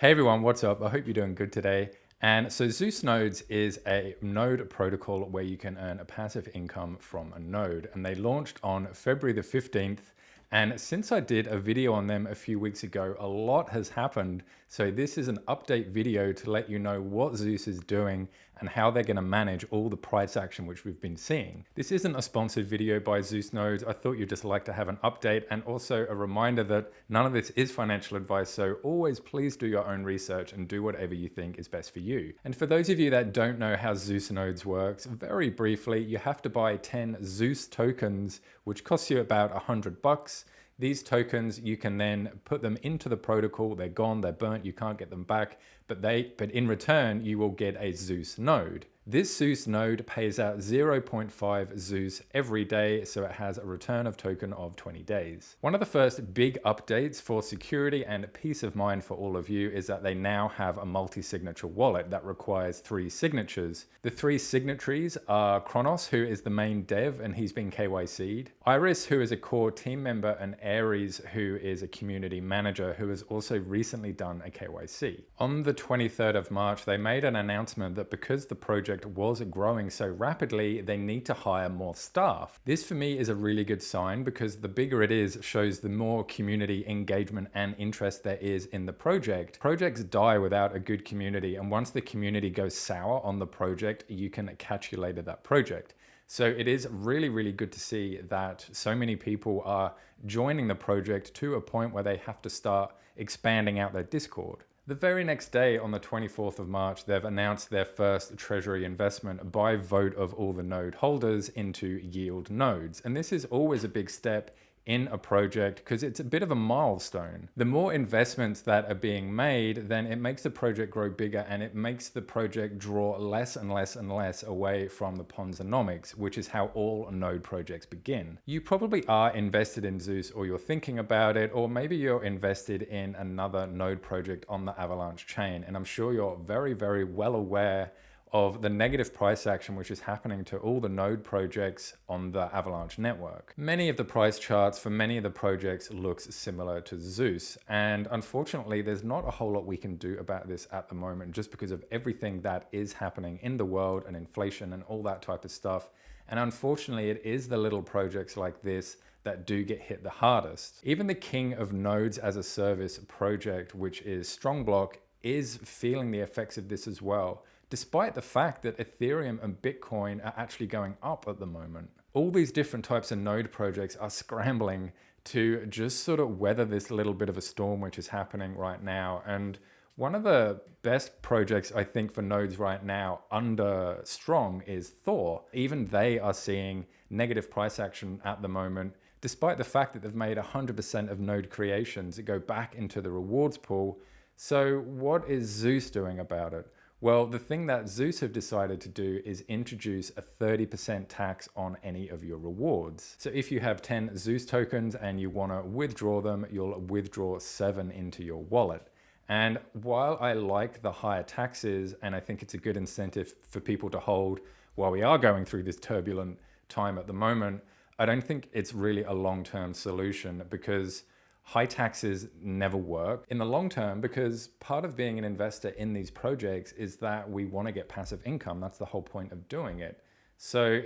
Hey everyone, what's up? I hope you're doing good today. And so Zeus Nodes is a node protocol where you can earn a passive income from a node. And they launched on February the 15th. And since I did a video on them a few weeks ago, a lot has happened. So this is an update video to let you know what Zeus is doing and how they're going to manage all the price action which we've been seeing. This isn't a sponsored video by Zeus Nodes. I thought you'd just like to have an update and also a reminder that none of this is financial advice. So always please do your own research and do whatever you think is best for you. And for those of you that don't know how Zeus Nodes works, very briefly, you have to buy 10 Zeus tokens, which costs you about $100. These tokens, you can then put them into the protocol. They're gone, they're burnt, you can't get them back, but in return, you will get a Zeus node. This Zeus node pays out 0.5 Zeus every day, so it has a return of token of 20 days. One of the first big updates for security and peace of mind for all of you is that they now have a multi-signature wallet that requires 3 signatures. The 3 signatories are Kronos, who is the main dev and he's been KYC'd, Iris, who is a core team member, and Aries, who is a community manager who has also recently done a KYC. On the 23rd of March, they made an announcement that because the project was growing so rapidly, they need to hire more staff. This for me is a really good sign because the bigger it is shows the more community engagement and interest there is in the project. Projects die without a good community, and once the community goes sour on the project, you can catch you later that project. So it is really, really good to see that so many people are joining the project to a point where they have to start expanding out their Discord. The very next day, on the 24th of March, they've announced their first treasury investment by vote of all the node holders into yield nodes. And this is always a big step in a project because it's a bit of a milestone. The more investments that are being made, then it makes the project grow bigger and it makes the project draw less and less and less away from the Ponzonomics, which is how all node projects begin. You probably are invested in Zeus, or you're thinking about it, or maybe you're invested in another node project on the Avalanche chain. And I'm sure you're very, very well aware of the negative price action which is happening to all the node projects on the Avalanche network. Many of the price charts for many of the projects looks similar to Zeus, and unfortunately there's not a whole lot we can do about this at the moment just because of everything that is happening in the world and inflation and all that type of stuff. And unfortunately it is the little projects like this that do get hit the hardest. Even the king of nodes as a service project, which is Strongblock, is feeling the effects of this as well, despite the fact that Ethereum and Bitcoin are actually going up at the moment. All these different types of node projects are scrambling to just sort of weather this little bit of a storm which is happening right now. And one of the best projects I think for nodes right now under Strong is Thor. Even they are seeing negative price action at the moment, despite the fact that they've made 100% of node creations go back into the rewards pool. So what is Zeus doing about it? Well, the thing that Zeus have decided to do is introduce a 30% tax on any of your rewards. So if you have 10 Zeus tokens and you want to withdraw them, you'll withdraw 7 into your wallet. And while I like the higher taxes, and I think it's a good incentive for people to hold while we are going through this turbulent time at the moment, I don't think it's really a long-term solution because high taxes never work in the long term, because part of being an investor in these projects is that we want to get passive income. That's the whole point of doing it. So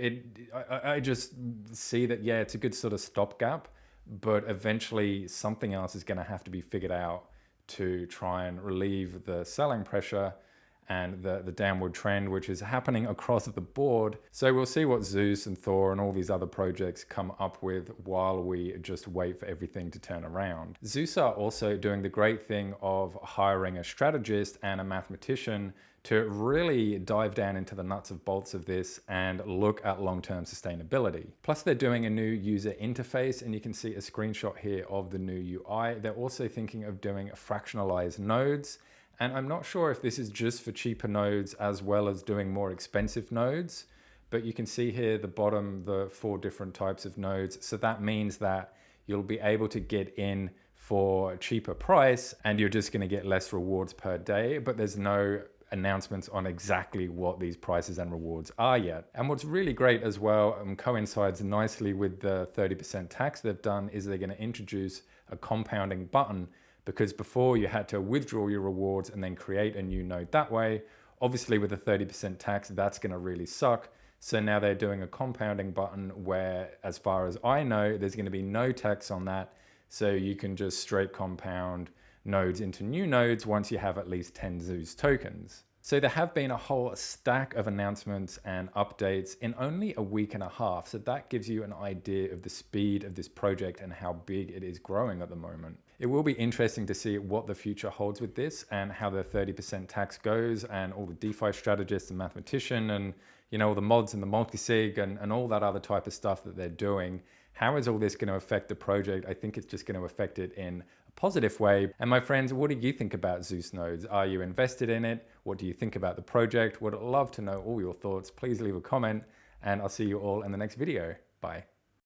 I just see that, yeah, it's a good sort of stopgap, but eventually something else is going to have to be figured out to try and relieve the selling pressure and the downward trend, which is happening across the board. So we'll see what Zeus and Thor and all these other projects come up with while we just wait for everything to turn around. Zeus are also doing the great thing of hiring a strategist and a mathematician to really dive down into the nuts and bolts of this and look at long-term sustainability. Plus they're doing a new user interface, and you can see a screenshot here of the new UI. They're also thinking of doing fractionalized nodes. And I'm not sure if this is just for cheaper nodes as well as doing more expensive nodes, but you can see here the bottom, the 4 different types of nodes. So that means that you'll be able to get in for a cheaper price and you're just going to get less rewards per day, but there's no announcements on exactly what these prices and rewards are yet. And what's really great as well, and coincides nicely with the 30% tax they've done, is they're going to introduce a compounding button because before you had to withdraw your rewards and then create a new node that way. Obviously with a 30% tax, that's going to really suck. So now they're doing a compounding button where, as far as I know, there's going to be no tax on that. So you can just straight compound nodes into new nodes once you have at least 10 Zeus tokens. So there have been a whole stack of announcements and updates in only a week and a half. So that gives you an idea of the speed of this project and how big it is growing at the moment. It will be interesting to see what the future holds with this and how the 30% tax goes, and all the DeFi strategists and mathematician and all the mods and the multi-sig and all that other type of stuff that they're doing. How is all this going to affect the project? I think it's just going to affect it in a positive way. And my friends, what do you think about Zeus Nodes? Are you invested in it? What do you think about the project? Would love to know all your thoughts. Please leave a comment, and I'll see you all in the next video. Bye.